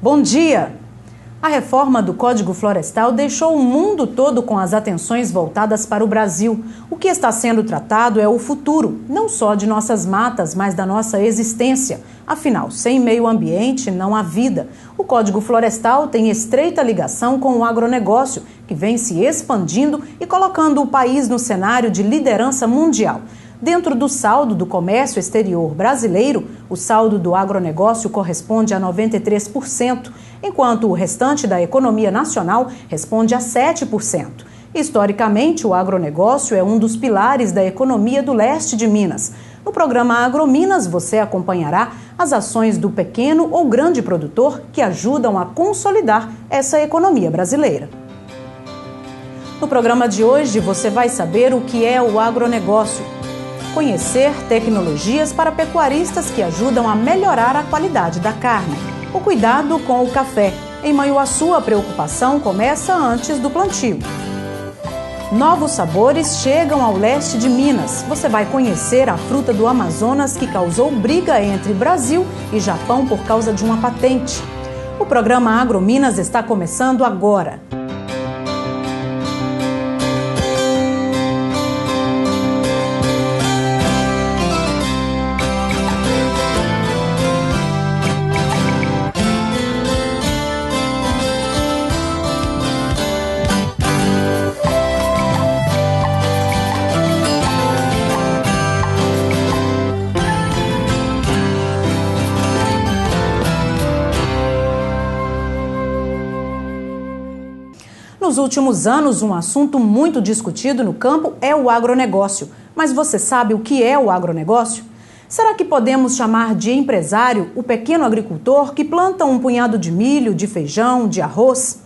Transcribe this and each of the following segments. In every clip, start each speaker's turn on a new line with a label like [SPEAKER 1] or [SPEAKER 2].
[SPEAKER 1] Bom dia! A reforma do Código Florestal deixou o mundo todo com as atenções voltadas para o Brasil. O que está sendo tratado é o futuro, não só de nossas matas, mas da nossa existência. Afinal, sem meio ambiente não há vida. O Código Florestal tem estreita ligação com o agronegócio, que vem se expandindo e colocando o país no cenário de liderança mundial. Dentro do saldo do comércio exterior brasileiro, o saldo do agronegócio corresponde a 93%, enquanto o restante da economia nacional responde a 7%. Historicamente, o agronegócio é um dos pilares da economia do leste de Minas. No programa AgroMinas, você acompanhará as ações do pequeno ou grande produtor que ajudam a consolidar essa economia brasileira. No programa de hoje, você vai saber o que é o agronegócio. Conhecer tecnologias para pecuaristas que ajudam a melhorar a qualidade da carne. O cuidado com o café. Em Manhuaçu, a preocupação começa antes do plantio. Novos sabores chegam ao leste de Minas. Você vai conhecer a fruta do Amazonas que causou briga entre Brasil e Japão por causa de uma patente. O programa AgroMinas está começando agora. Nos últimos anos, um assunto muito discutido no campo é o agronegócio. Mas você sabe o que é o agronegócio? Será que podemos chamar de empresário o pequeno agricultor que planta um punhado de milho, de feijão, de arroz?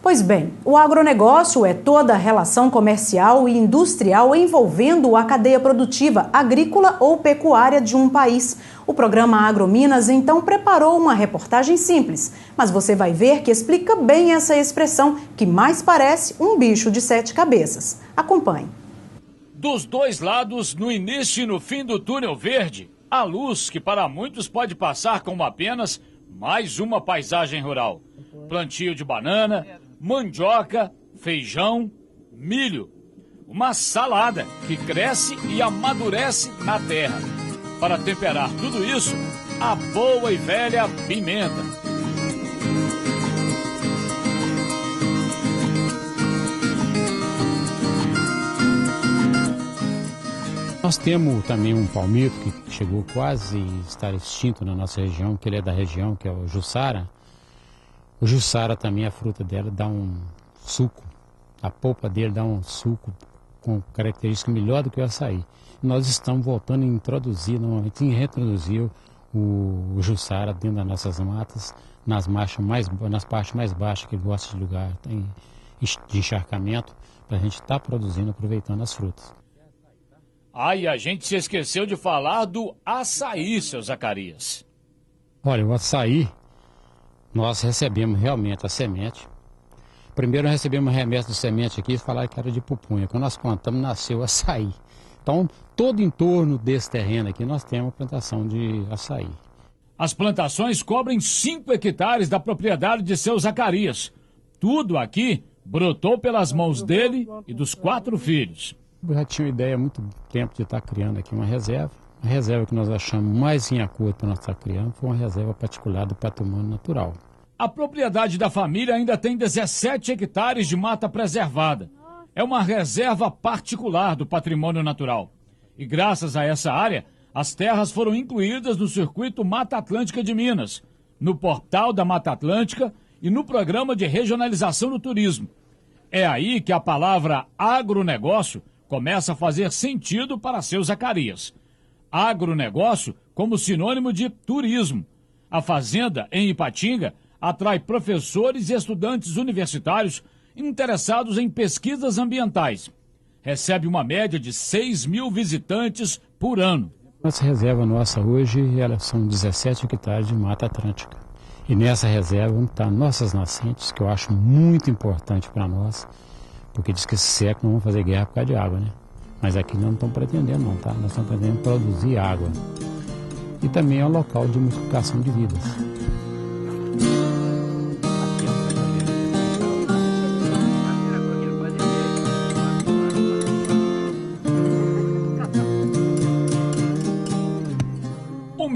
[SPEAKER 1] Pois bem, o agronegócio é toda a relação comercial e industrial envolvendo a cadeia produtiva, agrícola ou pecuária de um país. O programa AgroMinas, então, preparou uma reportagem simples, mas você vai ver que explica bem essa expressão, que mais parece um bicho de 7 cabeças. Acompanhe.
[SPEAKER 2] Dos dois lados, no início e no fim do túnel verde, a luz que para muitos pode passar como apenas mais uma paisagem rural. Plantio de banana, mandioca, feijão, milho. Uma salada que cresce e amadurece na terra. Para temperar tudo isso, a boa e velha pimenta.
[SPEAKER 3] Nós temos também um palmito que chegou quase a estar extinto na nossa região, que ele é da região, que é o Jussara. O Jussara também, a fruta dela dá um suco, a polpa dele dá um suco com característica melhor do que o açaí. Nós estamos voltando a introduzir, normalmente reintroduzir o Jussara dentro das nossas matas, nas partes mais baixas que ele gosta de lugar de encharcamento, para a gente estar produzindo, aproveitando as frutas.
[SPEAKER 2] E a gente se esqueceu de falar do açaí, seu Zacarias.
[SPEAKER 3] Olha, o açaí, nós recebemos realmente a semente. Primeiro recebemos uma remessa de semente aqui e falaram que era de pupunha. Quando nós plantamos, nasceu açaí. Então, todo em torno desse terreno aqui, nós temos plantação de açaí.
[SPEAKER 2] As plantações cobrem 5 hectares da propriedade de seu Zacarias. Tudo aqui brotou pelas mãos dele e dos 4 filhos.
[SPEAKER 3] Eu já tinha uma ideia há muito tempo de estar criando aqui uma reserva. A reserva que nós achamos mais em acordo para nós estar criando foi uma reserva particular do patrimônio natural.
[SPEAKER 2] A propriedade da família ainda tem 17 hectares de mata preservada. É uma reserva particular do patrimônio natural. E graças a essa área, as terras foram incluídas no Circuito Mata Atlântica de Minas, no Portal da Mata Atlântica e no Programa de Regionalização do Turismo. É aí que a palavra agronegócio começa a fazer sentido para seu Zacarias. Agronegócio como sinônimo de turismo. A fazenda, em Ipatinga, atrai professores e estudantes universitários interessados em pesquisas ambientais. Recebe uma média de 6.000 visitantes por ano.
[SPEAKER 3] Essa reserva nossa hoje, elas são 17 hectares de Mata Atlântica. E nessa reserva vão estar nossas nascentes, que eu acho muito importante para nós, porque diz que esse século não vão fazer guerra por causa de água, né? Mas aqui não estão pretendendo não, tá? Nós estamos pretendendo produzir água. E também é um local de multiplicação de vidas.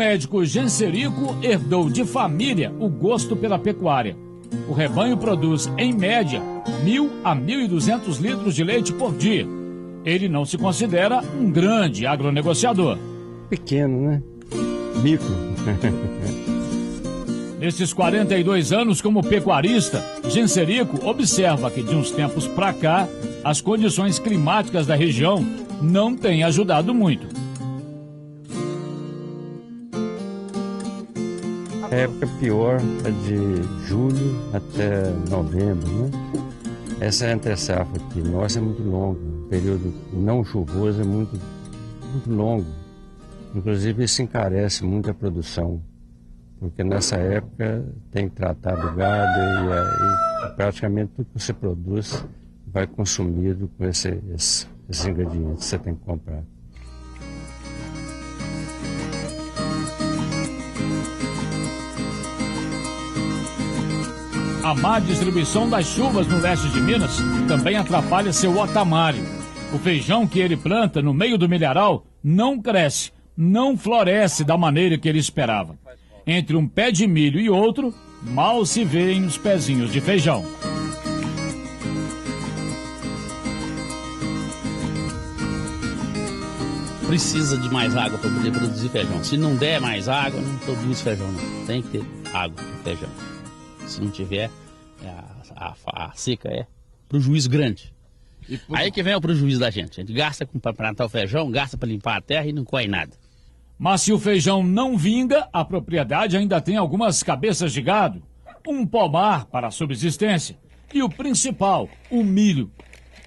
[SPEAKER 2] médico Genserico herdou de família o gosto pela pecuária. O rebanho produz, em média, 1.000 a 1.200 litros de leite por dia. Ele não se considera um grande agronegociador.
[SPEAKER 4] Pequeno, né? Micro.
[SPEAKER 2] Nesses 42 anos como pecuarista, Genserico observa que de uns tempos para cá, as condições climáticas da região não têm ajudado muito.
[SPEAKER 4] A época pior é de julho até novembro, né? Essa entre-safra aqui, nossa, é muito longa. O período não chuvoso é muito longo. Inclusive, isso encarece muito a produção, porque nessa época tem que tratar do gado e praticamente tudo que você produz vai consumido com esses ingredientes que você tem que comprar.
[SPEAKER 2] A má distribuição das chuvas no leste de Minas também atrapalha seu otamário. O feijão que ele planta no meio do milharal não cresce, não floresce da maneira que ele esperava. Entre um pé de milho e outro, mal se vêem os pezinhos de feijão.
[SPEAKER 5] Precisa de mais água para poder produzir feijão. Se não der mais água, não produz feijão não. Tem que ter água para feijão. Se não tiver, a seca é prejuízo grande. Aí que vem o prejuízo da gente. A gente gasta para plantar o feijão, gasta para limpar a terra e não colhe nada.
[SPEAKER 2] Mas se o feijão não vinga, a propriedade ainda tem algumas cabeças de gado, um pomar para a subsistência e o principal, o milho.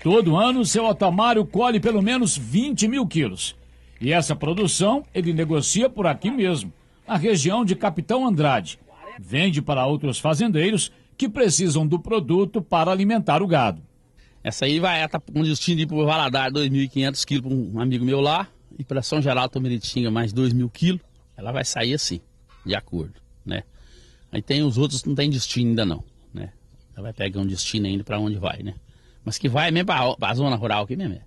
[SPEAKER 2] Todo ano, seu otamário colhe pelo menos 20 mil quilos. E essa produção ele negocia por aqui mesmo, na região de Capitão Andrade. Vende para outros fazendeiros que precisam do produto para alimentar o gado.
[SPEAKER 5] Essa aí vai estar com destino de ir para o Valadares, 2.500 quilos para um amigo meu lá. E para São Geraldo Tomeritinga, mais 2.000 quilos. Ela vai sair assim, de acordo, né? Aí tem os outros que não tem destino ainda não, né? Ela vai pegar um destino ainda para onde vai, né? Mas que vai mesmo para a zona rural aqui mesmo.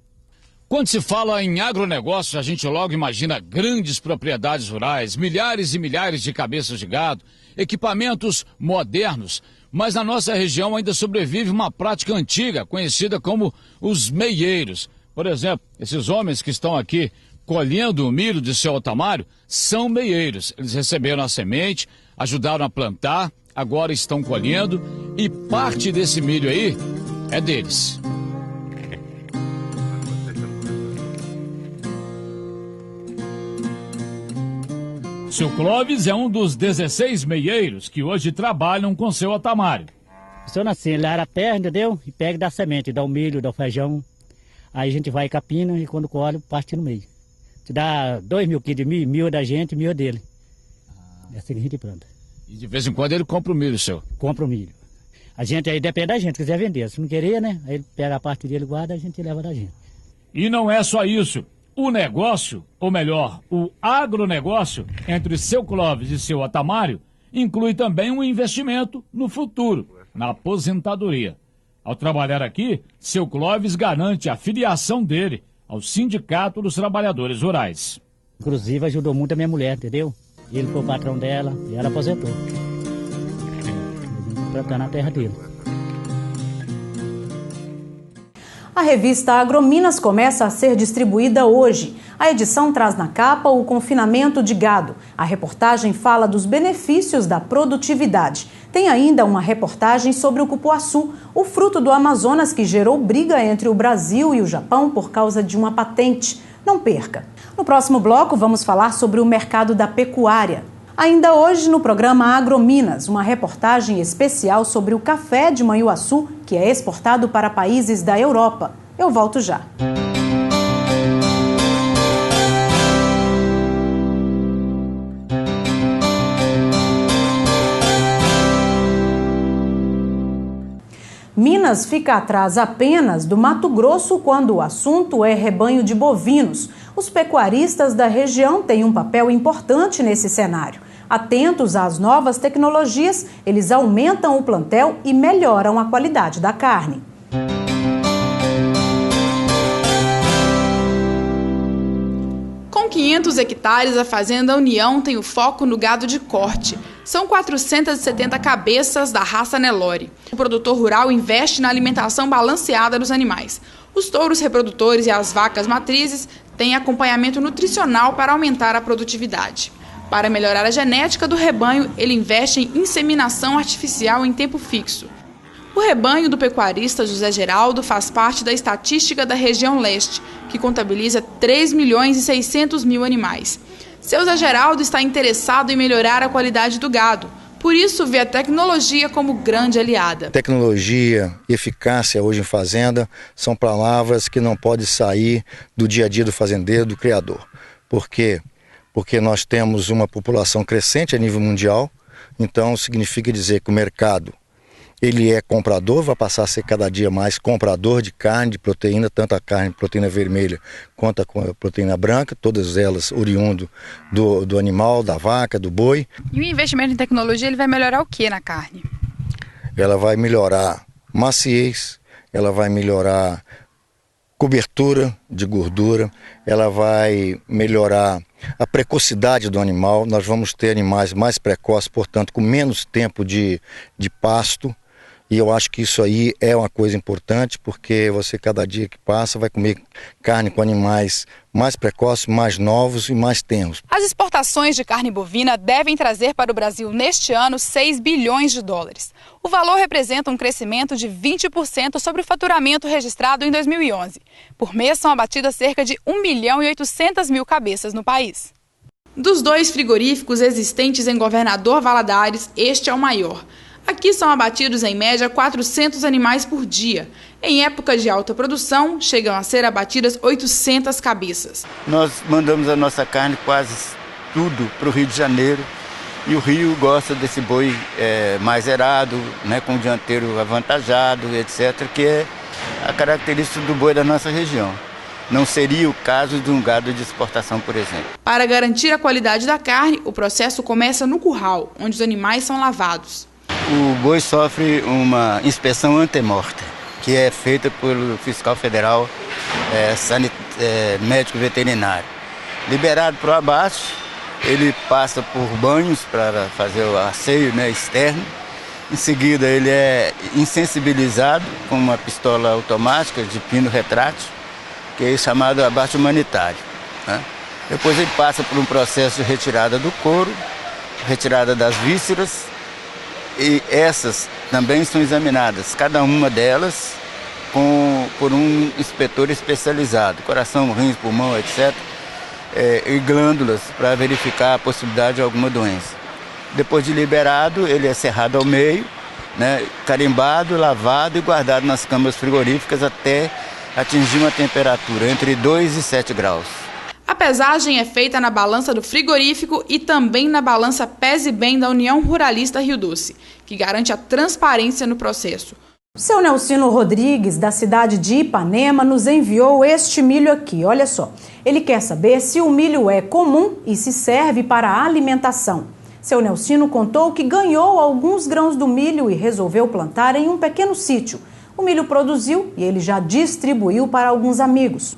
[SPEAKER 2] Quando se fala em agronegócio, a gente logo imagina grandes propriedades rurais, milhares e milhares de cabeças de gado, equipamentos modernos. Mas na nossa região ainda sobrevive uma prática antiga, conhecida como os meieiros. Por exemplo, esses homens que estão aqui colhendo o milho de seu otamário são meieiros. Eles receberam a semente, ajudaram a plantar, agora estão colhendo e parte desse milho aí é deles. Seu Clóvis é um dos 16 meieiros que hoje trabalham com seu otamário.
[SPEAKER 6] Funciona assim, ele era a terra, entendeu? E pega da semente, dá o milho, dá o feijão. Aí a gente vai capina e quando colhe, parte no meio. Se dá 2.000 quilos de milho, 1.000 da gente, 1.000 dele. É assim que a gente planta.
[SPEAKER 2] E de vez em quando ele compra o milho seu?
[SPEAKER 6] Compra o milho. A gente aí depende da gente, se quiser vender. Se não querer, né? Aí ele pega a parte dele, guarda, a gente leva da gente.
[SPEAKER 2] E não é só isso. O negócio, ou melhor, o agronegócio, entre seu Clóvis e seu otamário, inclui também um investimento no futuro, na aposentadoria. Ao trabalhar aqui, seu Clóvis garante a filiação dele ao Sindicato dos Trabalhadores Rurais.
[SPEAKER 6] Inclusive ajudou muito a minha mulher, entendeu? Ele foi o patrão dela e ela aposentou. Plantando na terra dele.
[SPEAKER 1] A revista Agrominas começa a ser distribuída hoje. A edição traz na capa o confinamento de gado. A reportagem fala dos benefícios da produtividade. Tem ainda uma reportagem sobre o cupuaçu, o fruto do Amazonas que gerou briga entre o Brasil e o Japão por causa de uma patente. Não perca! No próximo bloco vamos falar sobre o mercado da pecuária. Ainda hoje no programa Agrominas, uma reportagem especial sobre o café de Manhuaçu, que é exportado para países da Europa. Eu volto já. Minas fica atrás apenas do Mato Grosso quando o assunto é rebanho de bovinos. Os pecuaristas da região têm um papel importante nesse cenário. Atentos às novas tecnologias, eles aumentam o plantel e melhoram a qualidade da carne.
[SPEAKER 7] Com 500 hectares, a Fazenda União tem o foco no gado de corte. São 470 cabeças da raça Nelore. O produtor rural investe na alimentação balanceada dos animais. Os touros reprodutores e as vacas matrizes têm acompanhamento nutricional para aumentar a produtividade. Para melhorar a genética do rebanho, ele investe em inseminação artificial em tempo fixo. O rebanho do pecuarista José Geraldo faz parte da estatística da região leste, que contabiliza 3.600.000 animais. Seu Zé Geraldo está interessado em melhorar a qualidade do gado, por isso vê a tecnologia como grande aliada.
[SPEAKER 8] Tecnologia e eficácia hoje em fazenda são palavras que não podem sair do dia a dia do fazendeiro, do criador. Por quê? Porque nós temos uma população crescente a nível mundial, então significa dizer que o mercado ele é comprador, vai passar a ser cada dia mais comprador de carne, de proteína, tanto a carne de proteína vermelha quanto a proteína branca, todas elas oriundo do animal, da vaca, do boi.
[SPEAKER 7] E o investimento em tecnologia ele vai melhorar o que na carne?
[SPEAKER 8] Ela vai melhorar maciez, ela vai melhorar cobertura de gordura, ela vai melhorar a precocidade do animal. Nós vamos ter animais mais precoces, portanto com menos tempo de pasto. E eu acho que isso aí é uma coisa importante, porque você cada dia que passa vai comer carne com animais mais precoces, mais novos e mais tenros.
[SPEAKER 7] As exportações de carne bovina devem trazer para o Brasil neste ano 6 bilhões de dólares. O valor representa um crescimento de 20% sobre o faturamento registrado em 2011. Por mês são abatidas cerca de 1.800.000 cabeças no país. Dos 2 frigoríficos existentes em Governador Valadares, este é o maior. Aqui são abatidos em média 400 animais por dia. Em época de alta produção, chegam a ser abatidas 800 cabeças.
[SPEAKER 9] Nós mandamos a nossa carne quase tudo para o Rio de Janeiro. E o Rio gosta desse boi mais erado, né, com o dianteiro avantajado, etc., que é a característica do boi da nossa região. Não seria o caso de um gado de exportação, por exemplo. Para garantir a qualidade da carne, o processo começa no curral, onde os animais são lavados. O boi sofre uma inspeção antemortem, que é feita pelo fiscal federal médico veterinário. Liberado para o abate, ele passa por banhos para fazer o asseio, né, externo. Em seguida ele é insensibilizado com uma pistola automática de pino retrátil, que é chamado abate humanitário, né? Depois ele passa por um processo de retirada do couro, retirada das vísceras, e essas também são examinadas, cada uma delas por um inspetor especializado, coração, rins, pulmão, etc., e glândulas para verificar a possibilidade de alguma doença. Depois de liberado, ele é serrado ao meio, né, carimbado, lavado e guardado nas câmaras frigoríficas até atingir uma temperatura entre 2 e 7 graus. A pesagem é feita na balança do frigorífico e também na balança Pese Bem da União Ruralista Rio Doce, que garante a transparência no processo.
[SPEAKER 1] O seu Nelcino Rodrigues, da cidade de Ipanema, nos enviou este milho aqui, olha só. Ele quer saber se o milho é comum e se serve para a alimentação. Seu Nelcino contou que ganhou alguns grãos do milho e resolveu plantar em um pequeno sítio. O milho produziu e ele já distribuiu para alguns amigos.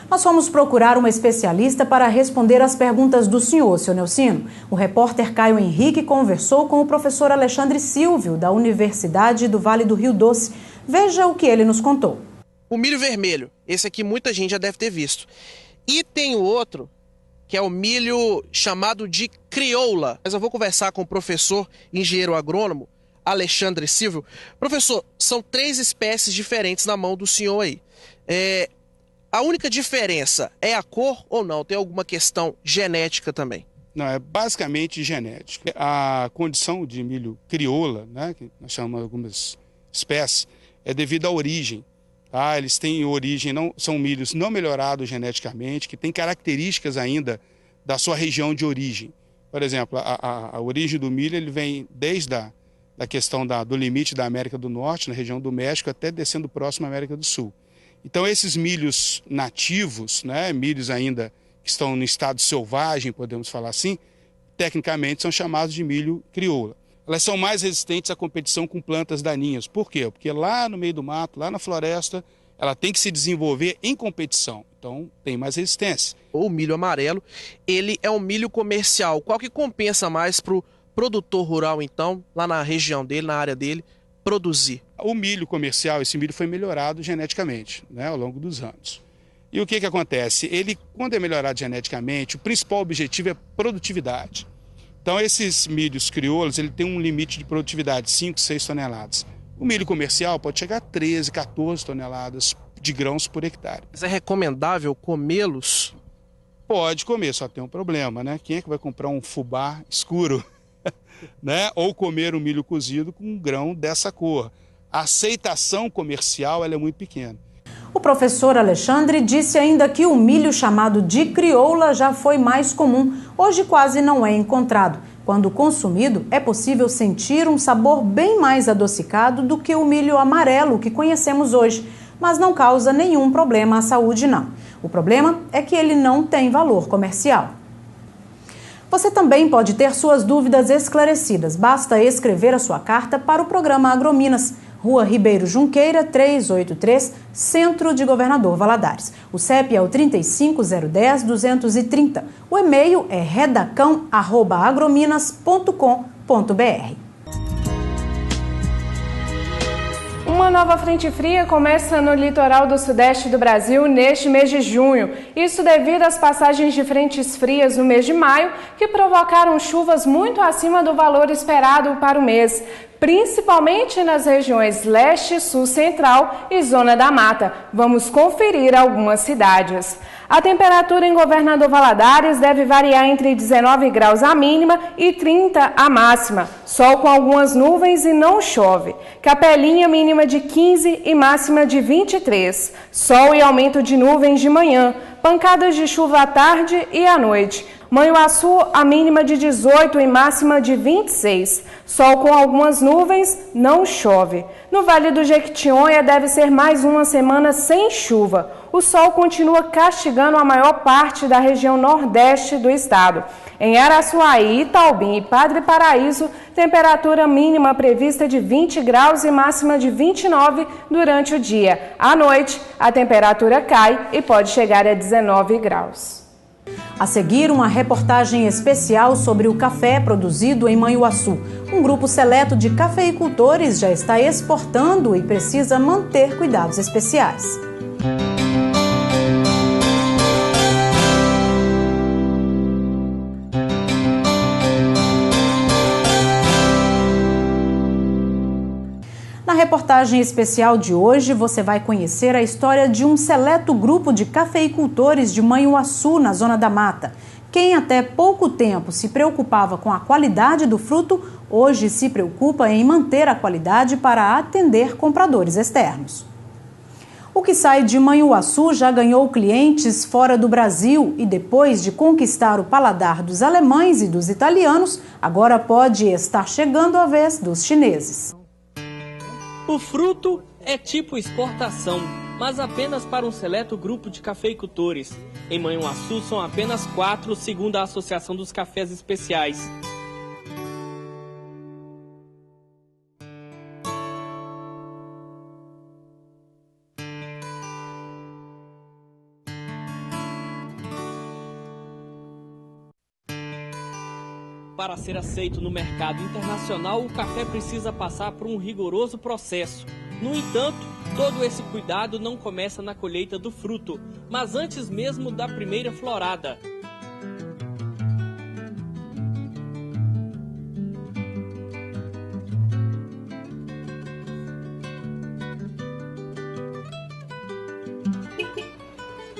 [SPEAKER 1] Nós fomos procurar uma especialista para responder às perguntas do senhor, seu Nelcino. O repórter Caio Henrique conversou com o professor Alexandre Silvio, da Universidade do Vale do Rio Doce. Veja o que ele nos contou.
[SPEAKER 10] O milho vermelho, esse aqui muita gente já deve ter visto. E tem o outro, que é o milho chamado de crioula. Mas eu vou conversar com o professor engenheiro agrônomo Alexandre Silvio. Professor, são 3 espécies diferentes na mão do senhor aí. A única diferença é a cor ou não? Tem alguma questão genética também?
[SPEAKER 11] Não, é basicamente genética. A condição de milho crioula, né, que nós chamamos algumas espécies, é devido à origem. Tá? Eles têm origem, são milhos não melhorados geneticamente, que têm características ainda da sua região de origem. Por exemplo, a origem do milho ele vem desde a questão do limite da América do Norte, na região do México, até descendo próximo à América do Sul. Então esses milhos nativos, né, milhos ainda que estão no estado selvagem, podemos falar assim, tecnicamente são chamados de milho crioula. Elas são mais resistentes à competição com plantas daninhas. Por quê? Porque lá no meio do mato, lá na floresta, ela tem que se desenvolver em competição, então tem mais resistência.
[SPEAKER 10] O milho amarelo, ele é um milho comercial. Qual que compensa mais para o produtor rural, então, lá na região dele, na área dele, produzir?
[SPEAKER 11] O milho comercial, esse milho foi melhorado geneticamente, né, ao longo dos anos. E o que acontece? Ele, quando é melhorado geneticamente, o principal objetivo é produtividade. Então, esses milhos crioulos, ele tem um limite de produtividade, 5, 6 toneladas. O milho comercial pode chegar a 13, 14 toneladas de grãos por hectare.
[SPEAKER 10] Mas é recomendável comê-los?
[SPEAKER 11] Pode comer, só tem um problema, né? Quem é que vai comprar um fubá escuro? Né? Ou comer um milho cozido com um grão dessa cor? A aceitação comercial ela é muito pequena.
[SPEAKER 1] O professor Alexandre disse ainda que o milho chamado de crioula já foi mais comum. Hoje quase não é encontrado. Quando consumido, é possível sentir um sabor bem mais adocicado do que o milho amarelo que conhecemos hoje, mas não causa nenhum problema à saúde, não. O problema é que ele não tem valor comercial. Você também pode ter suas dúvidas esclarecidas. Basta escrever a sua carta para o programa Agrominas, Rua Ribeiro Junqueira, 383, Centro de Governador Valadares. O CEP é o 35010230. O e-mail é redacão@agrominas.com.br.
[SPEAKER 12] Uma nova frente fria começa no litoral do sudeste do Brasil neste mês de junho. Isso devido às passagens de frentes frias no mês de maio, que provocaram chuvas muito acima do valor esperado para o mês, principalmente nas regiões leste, sul, central e zona da mata. Vamos conferir algumas cidades. A temperatura em Governador Valadares deve variar entre 19 graus a mínima e 30 a máxima. Sol com algumas nuvens e não chove. Capelinha mínima de 15 e máxima de 23. Sol e aumento de nuvens de manhã. Pancadas de chuva à tarde e à noite. Manhuaçu, a mínima de 18 e máxima de 26. Sol com algumas nuvens, não chove. No Vale do Jequitinhonha deve ser mais uma semana sem chuva. O sol continua castigando a maior parte da região nordeste do estado. Em Araçuaí, Itaubim e Padre Paraíso, temperatura mínima prevista de 20 graus e máxima de 29 durante o dia. À noite, a temperatura cai e pode chegar a 19 graus.
[SPEAKER 1] A seguir, uma reportagem especial sobre o café produzido em Manhuaçu. Um grupo seleto de cafeicultores já está exportando e precisa manter cuidados especiais. Na reportagem especial de hoje, você vai conhecer a história de um seleto grupo de cafeicultores de Manhuaçu, na Zona da Mata. Quem até pouco tempo se preocupava com a qualidade do fruto, hoje se preocupa em manter a qualidade para atender compradores externos. O que sai de Manhuaçu já ganhou clientes fora do Brasil e depois de conquistar o paladar dos alemães e dos italianos, agora pode estar chegando a vez dos chineses.
[SPEAKER 13] O fruto é tipo exportação, mas apenas para um seleto grupo de cafeicultores. Em Manhuaçu são apenas 4, segundo a Associação dos Cafés Especiais. Para ser aceito no mercado internacional, o café precisa passar por um rigoroso processo. No entanto, todo esse cuidado não começa na colheita do fruto, mas antes mesmo da primeira florada.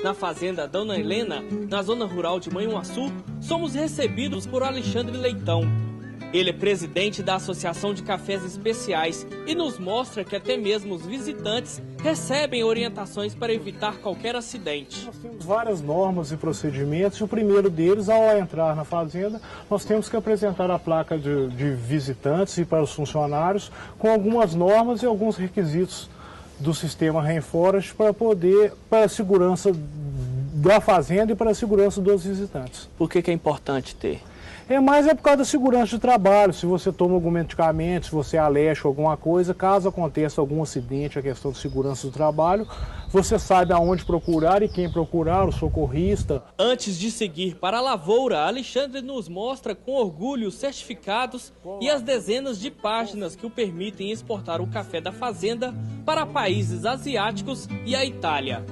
[SPEAKER 13] Na fazenda Dona Helena, na zona rural de Manhuaçu, somos recebidos por Alexandre Leitão. Ele é presidente da Associação de Cafés Especiais e nos mostra que até mesmo os visitantes recebem orientações para evitar qualquer acidente.
[SPEAKER 14] Nós temos várias normas e procedimentos e o primeiro deles, ao entrar na fazenda, nós temos que apresentar a placa de visitantes e para os funcionários com algumas normas e alguns requisitos do sistema Rainforest para a segurança da fazenda e para a segurança dos visitantes.
[SPEAKER 13] Por que é importante ter?
[SPEAKER 14] É mais por causa da segurança de trabalho, se você toma algum medicamento, se você é alérgico a alguma coisa, caso aconteça algum acidente, a questão de segurança do trabalho, você sabe aonde procurar e quem procurar, o socorrista.
[SPEAKER 13] Antes de seguir para a lavoura, Alexandre nos mostra com orgulho os certificados e as dezenas de páginas que o permitem exportar o café da fazenda para países asiáticos e a Itália.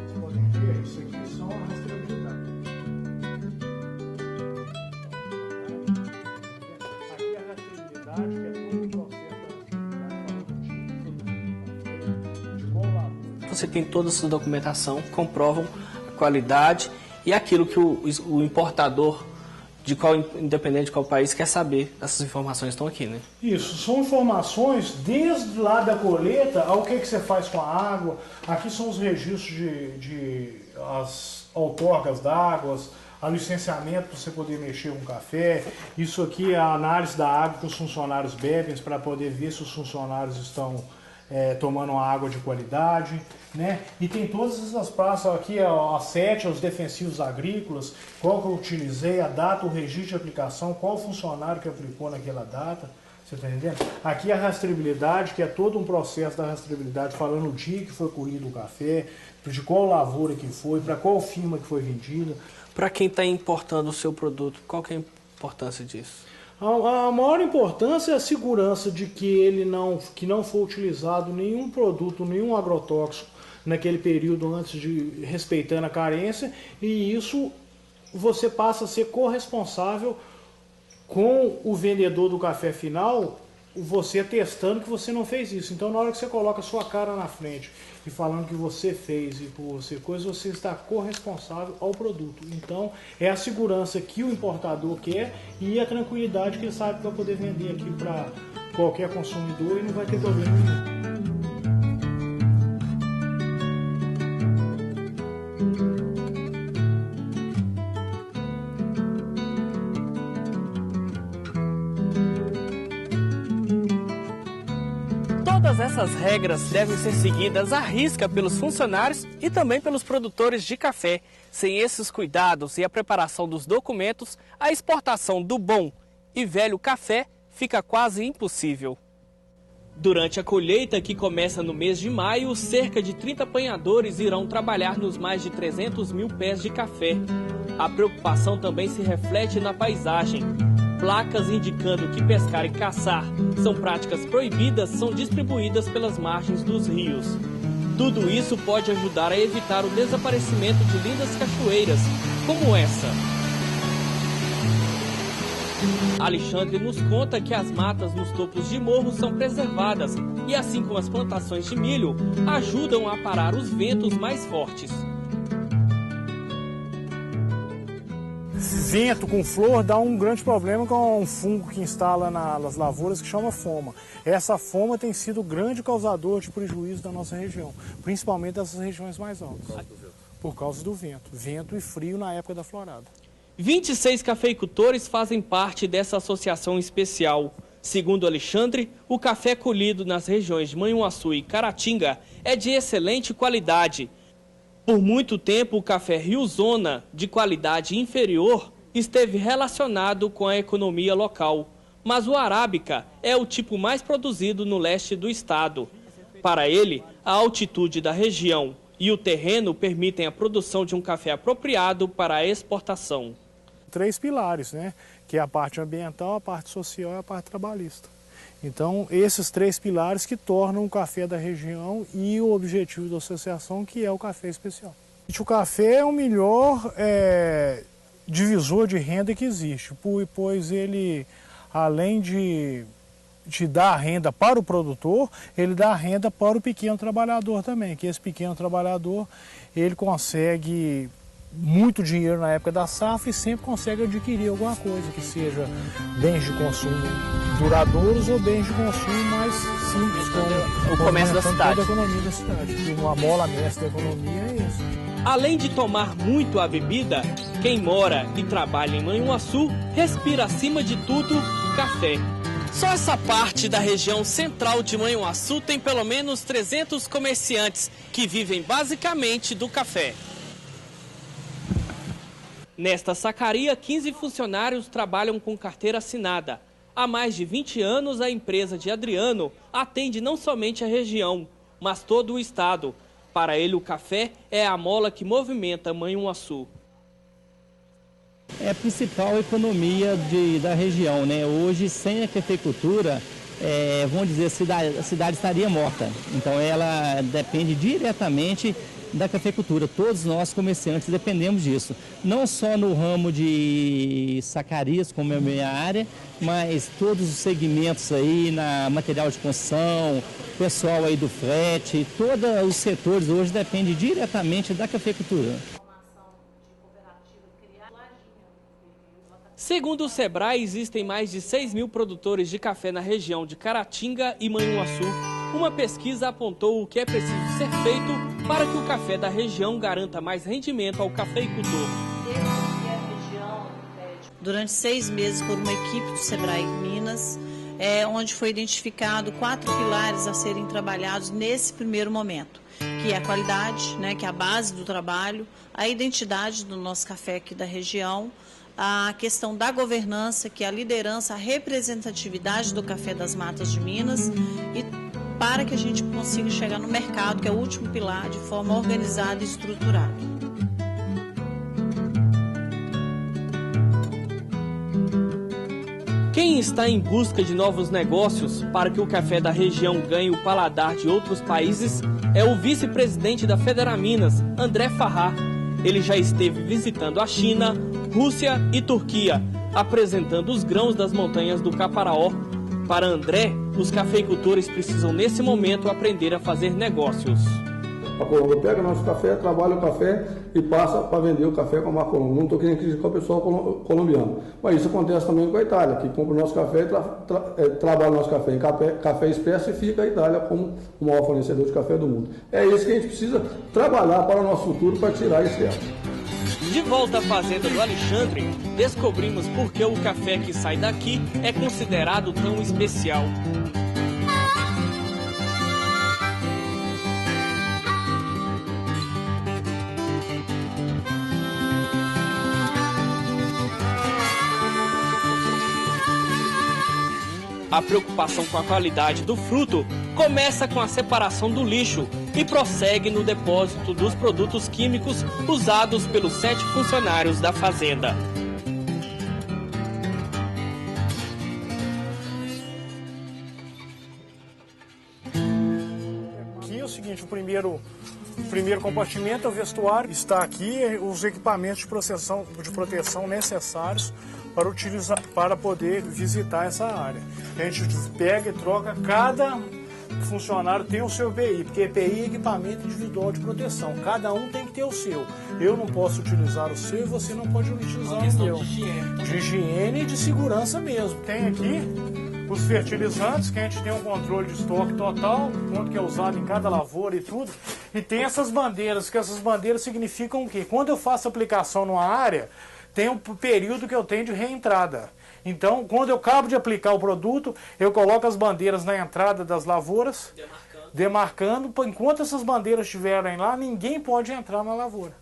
[SPEAKER 13] Você tem toda essa documentação, comprovam a qualidade e aquilo que o importador, independente de qual país, quer saber. Essas informações estão aqui, né?
[SPEAKER 14] Isso, são informações desde lá da colheita ao que você faz com a água. Aqui são os registros as outorgas d'água, a licenciamento para você poder mexer com café. Isso aqui é a análise da água que os funcionários bebem para poder ver se os funcionários estão tomando uma água de qualidade, né? E tem todas essas praças aqui, a 7, os defensivos agrícolas, qual que eu utilizei, a data, o registro de aplicação, qual funcionário que aplicou naquela data, você está entendendo? Aqui a rastreabilidade, que é todo um processo da rastreabilidade, falando o dia que foi colhido o café, de qual lavoura que foi, para qual firma que foi vendida.
[SPEAKER 13] Para quem está importando o seu produto, qual que é a importância disso?
[SPEAKER 14] A maior importância é a segurança de que não foi utilizado nenhum produto, nenhum agrotóxico naquele período antes de respeitando a carência, e isso você passa a ser corresponsável com o vendedor do café final, você testando que você não fez isso. Então, na hora que você coloca a sua cara na frente e falando que você fez e por você coisa, você está corresponsável ao produto. Então, é a segurança que o importador quer e a tranquilidade que ele sabe que vai poder vender aqui para qualquer consumidor e não vai ter problema nenhum.
[SPEAKER 13] Todas essas regras devem ser seguidas à risca pelos funcionários e também pelos produtores de café. Sem esses cuidados e a preparação dos documentos, a exportação do bom e velho café fica quase impossível. Durante a colheita, que começa no mês de maio, cerca de 30 apanhadores irão trabalhar nos mais de 300 mil pés de café. A preocupação também se reflete na paisagem. Placas indicando que pescar e caçar são práticas proibidas são distribuídas pelas margens dos rios. Tudo isso pode ajudar a evitar o desaparecimento de lindas cachoeiras, como essa. Alexandre nos conta que as matas nos topos de morro são preservadas e, assim como as plantações de milho, ajudam a parar os ventos mais fortes.
[SPEAKER 14] Vento com flor dá um grande problema com um fungo que instala nas lavouras que chama foma. Essa foma tem sido o grande causador de prejuízo da nossa região, principalmente dessas regiões mais altas. Por causa do vento. Vento e frio na época da florada.
[SPEAKER 13] 26 cafeicultores fazem parte dessa associação especial. Segundo Alexandre, o café colhido nas regiões de Manhuaçu e Caratinga é de excelente qualidade. Por muito tempo, o café Rio Zona, de qualidade inferior, esteve relacionado com a economia local. Mas o arábica é o tipo mais produzido no leste do estado. Para ele, a altitude da região e o terreno permitem a produção de um café apropriado para a exportação.
[SPEAKER 14] 3 pilares, né? Que é a parte ambiental, a parte social e a parte trabalhista. Então, esses 3 pilares que tornam o café da região e o objetivo da associação, que é o café especial. O café é o melhor divisor de renda que existe, pois ele, além de dar renda para o produtor, ele dá renda para o pequeno trabalhador também, que esse pequeno trabalhador, ele consegue muito dinheiro na época da safra e sempre consegue adquirir alguma coisa, que seja bens de consumo duradouros ou bens de consumo mais simples, como
[SPEAKER 13] o comércio da cidade.
[SPEAKER 14] A economia da cidade. Uma mola mestra da economia é isso.
[SPEAKER 13] Além de tomar muito a bebida, quem mora e trabalha em Manhuaçu respira acima de tudo café. Só essa parte da região central de Manhuaçu tem pelo menos 300 comerciantes que vivem basicamente do café. Nesta sacaria, 15 funcionários trabalham com carteira assinada. Há mais de 20 anos, a empresa de Adriano atende não somente a região, mas todo o estado. Para ele, o café é a mola que movimenta Manhuaçu.
[SPEAKER 15] É a principal economia da região, né? Hoje, sem a cafeicultura, vamos dizer, a cidade estaria morta. Então, ela depende diretamente da cafeicultura. Todos nós, comerciantes, dependemos disso. Não só no ramo de sacarias, como é a minha área, mas todos os segmentos aí, na material de construção, pessoal aí do frete, todos os setores hoje dependem diretamente da cafeicultura.
[SPEAKER 13] Segundo o Sebrae, existem mais de 6 mil produtores de café na região de Caratinga e Manhuaçu. Uma pesquisa apontou o que é preciso ser feito para que o café da região garanta mais rendimento ao cafeicultor.
[SPEAKER 16] Durante 6 meses, por uma equipe do Sebrae Minas, onde foi identificado 4 pilares a serem trabalhados nesse primeiro momento, que é a qualidade, né, que é a base do trabalho, a identidade do nosso café aqui da região, a questão da governança, que é a liderança, a representatividade do café das matas de Minas, e para que a gente consiga chegar no mercado, que é o último pilar, de forma organizada e estruturada.
[SPEAKER 13] Quem está em busca de novos negócios para que o café da região ganhe o paladar de outros países é o vice-presidente da Federaminas, André Farrá. Ele já esteve visitando a China, Rússia e Turquia, apresentando os grãos das montanhas do Caparaó. Para André, os cafeicultores precisam nesse momento aprender a fazer negócios.
[SPEAKER 17] A Colômbia pega nosso café, trabalha o café e passa para vender o café com a marca Colômbia. Não estou querendo criticar o pessoal colombiano, mas isso acontece também com a Itália, que compra o nosso café, trabalha o nosso café em café expresso e fica a Itália como o maior fornecedor de café do mundo. É isso que a gente precisa trabalhar para o nosso futuro, para tirar esse erro.
[SPEAKER 13] De volta à fazenda do Alexandre, descobrimos por que o café que sai daqui é considerado tão especial. A preocupação com a qualidade do fruto começa com a separação do lixo e prossegue no depósito dos produtos químicos usados pelos 7 funcionários da fazenda.
[SPEAKER 14] Aqui é o seguinte, o primeiro compartimento é o vestuário, está aqui os equipamentos de proteção necessários para poder visitar essa área. A gente pega e troca, cada funcionário tem o seu EPI, porque EPI é equipamento individual de proteção, cada um tem que ter o seu. Eu não posso utilizar o seu e você não pode utilizar o meu. De higiene e de segurança mesmo. Tem aqui os fertilizantes, que a gente tem um controle de estoque total, quanto que é usado em cada lavoura e tudo. E tem essas bandeiras, que essas bandeiras significam o quê? Quando eu faço aplicação numa área, tem um período que eu tenho de reentrada. Então, quando eu acabo de aplicar o produto, eu coloco as bandeiras na entrada das lavouras, demarcando. Enquanto essas bandeiras estiverem lá, ninguém pode entrar na lavoura.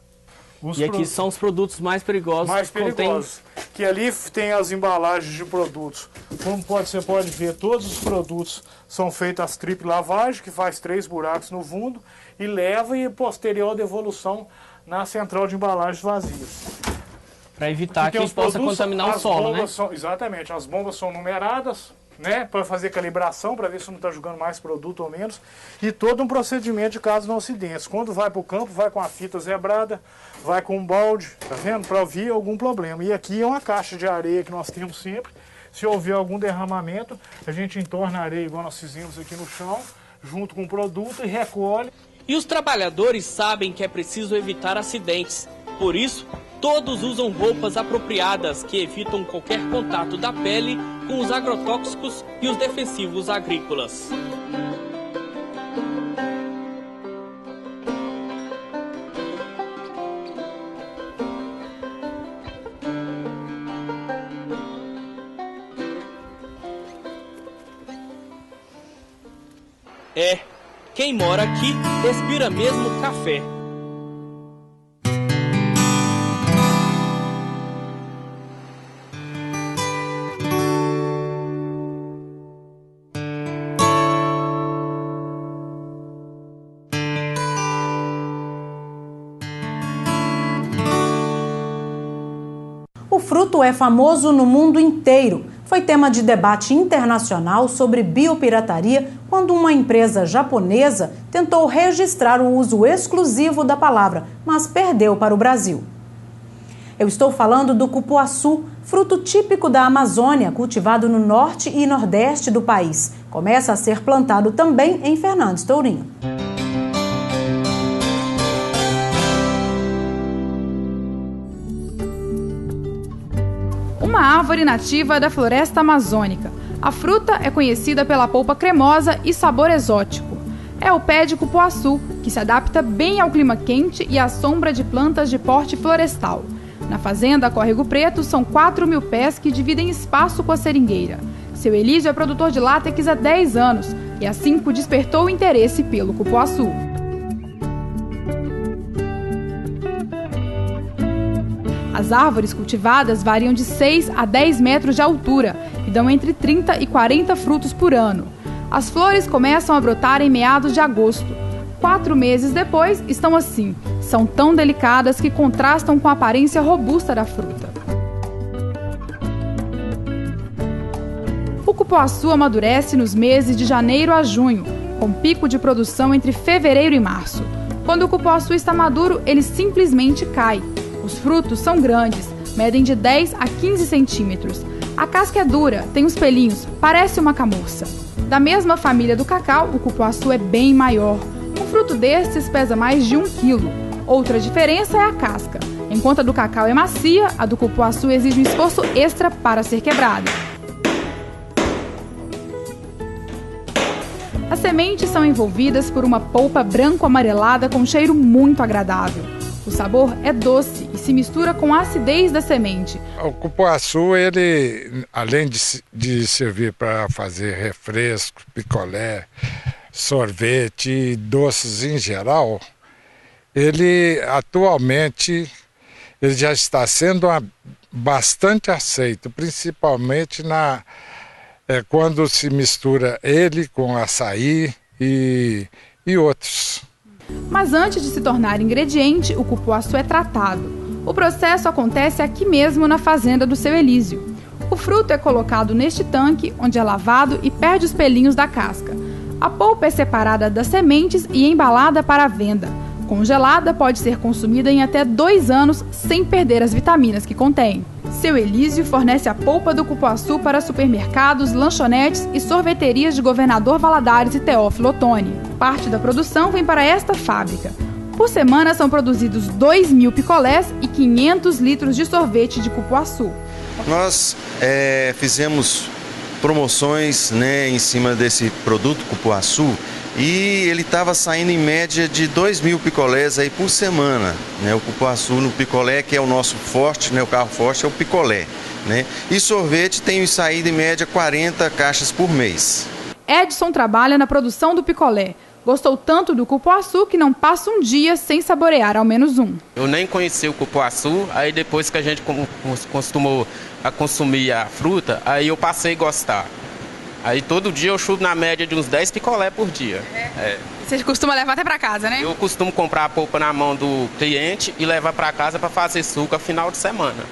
[SPEAKER 13] E aqui são os produtos mais perigosos.
[SPEAKER 14] Mais perigosos. Que ali tem as embalagens de produtos. Como você pode ver, todos os produtos são feitos as tripla lavagem, que faz 3 buracos no fundo, e leva e posterior devolução na central de embalagens vazias.
[SPEAKER 13] Para evitar que possa contaminar o solo, né?
[SPEAKER 14] Exatamente, as bombas são numeradas, né, para fazer calibração, para ver se não está jogando mais produto ou menos, e todo um procedimento de caso não acidentes. Quando vai para o campo, vai com a fita zebrada, vai com um balde, tá vendo, para ouvir algum problema. E aqui é uma caixa de areia que nós temos sempre. Se houver algum derramamento, a gente entorna a areia igual nós fizemos aqui no chão, junto com o produto, e recolhe.
[SPEAKER 13] E os trabalhadores sabem que é preciso evitar acidentes. Por isso, todos usam roupas apropriadas que evitam qualquer contato da pele com os agrotóxicos e os defensivos agrícolas. Quem mora aqui respira mesmo café.
[SPEAKER 1] fruto é famoso no mundo inteiro. Foi tema de debate internacional sobre biopirataria quando uma empresa japonesa tentou registrar o uso exclusivo da palavra, mas perdeu para o Brasil. Eu estou falando do cupuaçu, fruto típico da Amazônia, cultivado no norte e nordeste do país. Começa a ser plantado também em Fernandes Tourinho.
[SPEAKER 7] Uma árvore nativa da floresta amazônica. A fruta é conhecida pela polpa cremosa e sabor exótico. É o pé de cupuaçu, que se adapta bem ao clima quente e à sombra de plantas de porte florestal. Na fazenda Córrego Preto, são 4.000 pés que dividem espaço com a seringueira. Seu Elísio é produtor de látex há 10 anos e assim despertou o interesse pelo cupuaçu. As árvores cultivadas variam de 6 a 10 metros de altura e dão entre 30 e 40 frutos por ano. As flores começam a brotar em meados de agosto. 4 meses depois, estão assim. São tão delicadas que contrastam com a aparência robusta da fruta. O cupuaçu amadurece nos meses de janeiro a junho, com pico de produção entre fevereiro e março. Quando o cupuaçu está maduro, ele simplesmente cai. Os frutos são grandes, medem de 10 a 15 centímetros. A casca é dura, tem os pelinhos, parece uma camurça. Da mesma família do cacau, o cupuaçu é bem maior. Um fruto destes pesa mais de 1 quilo. Outra diferença é a casca. Enquanto a do cacau é macia, a do cupuaçu exige um esforço extra para ser quebrada. As sementes são envolvidas por uma polpa branco-amarelada com um cheiro muito agradável. O sabor é doce e se mistura com a acidez da semente.
[SPEAKER 18] O cupuaçu, ele, além de servir para fazer refresco, picolé, sorvete e doces em geral, ele atualmente ele já está sendo bastante aceito, principalmente quando se mistura ele com açaí e outros.
[SPEAKER 7] Mas antes de se tornar ingrediente, o cupuaçu é tratado. O processo acontece aqui mesmo na fazenda do seu Elísio. O fruto é colocado neste tanque, onde é lavado e perde os pelinhos da casca. A polpa é separada das sementes e embalada para a venda. Congelada, pode ser consumida em até 2 anos sem perder as vitaminas que contém. Seu Elísio fornece a polpa do cupuaçu para supermercados, lanchonetes e sorveterias de Governador Valadares e Teófilo Otoni. Parte da produção vem para esta fábrica. Por semana são produzidos 2.000 picolés e 500 litros de sorvete de cupuaçu.
[SPEAKER 19] Nós fizemos promoções, em cima desse produto cupuaçu e ele estava saindo em média de 2.000 picolés aí por semana. O cupuaçu no picolé, que é o nosso forte, o carro forte é o picolé. E sorvete tem saído em média 40 caixas por mês.
[SPEAKER 7] Edson trabalha na produção do picolé. Gostou tanto do cupuaçu que não passa um dia sem saborear ao menos um.
[SPEAKER 20] Eu nem conheci o cupuaçu, aí depois que a gente costumou a consumir a fruta, aí eu passei a gostar. Aí todo dia eu chuto na média de uns 10 picolé por dia.
[SPEAKER 7] Você costuma levar até para casa, né?
[SPEAKER 20] Eu costumo comprar a polpa na mão do cliente e levar para casa para fazer suco no final de semana.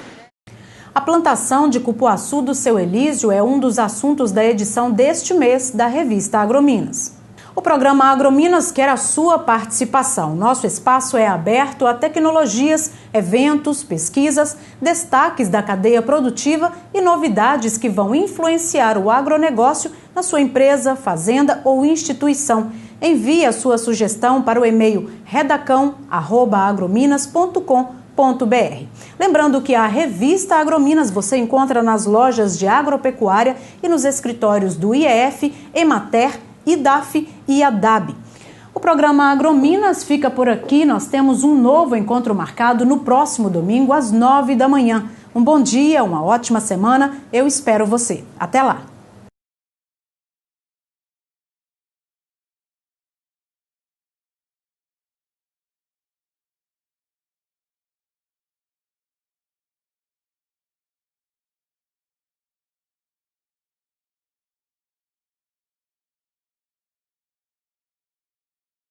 [SPEAKER 1] A plantação de cupuaçu do seu Elísio é um dos assuntos da edição deste mês da revista Agrominas. O programa Agrominas quer a sua participação. Nosso espaço é aberto a tecnologias, eventos, pesquisas, destaques da cadeia produtiva e novidades que vão influenciar o agronegócio na sua empresa, fazenda ou instituição. Envie a sua sugestão para o e-mail redacão@agrominas.com.br. Lembrando que a revista Agrominas você encontra nas lojas de agropecuária e nos escritórios do IEF, Emater, IDAF e ADAB. O programa Agrominas fica por aqui. Nós temos um novo encontro marcado no próximo domingo às 9 da manhã. Um bom dia, uma ótima semana. Eu espero você. Até lá!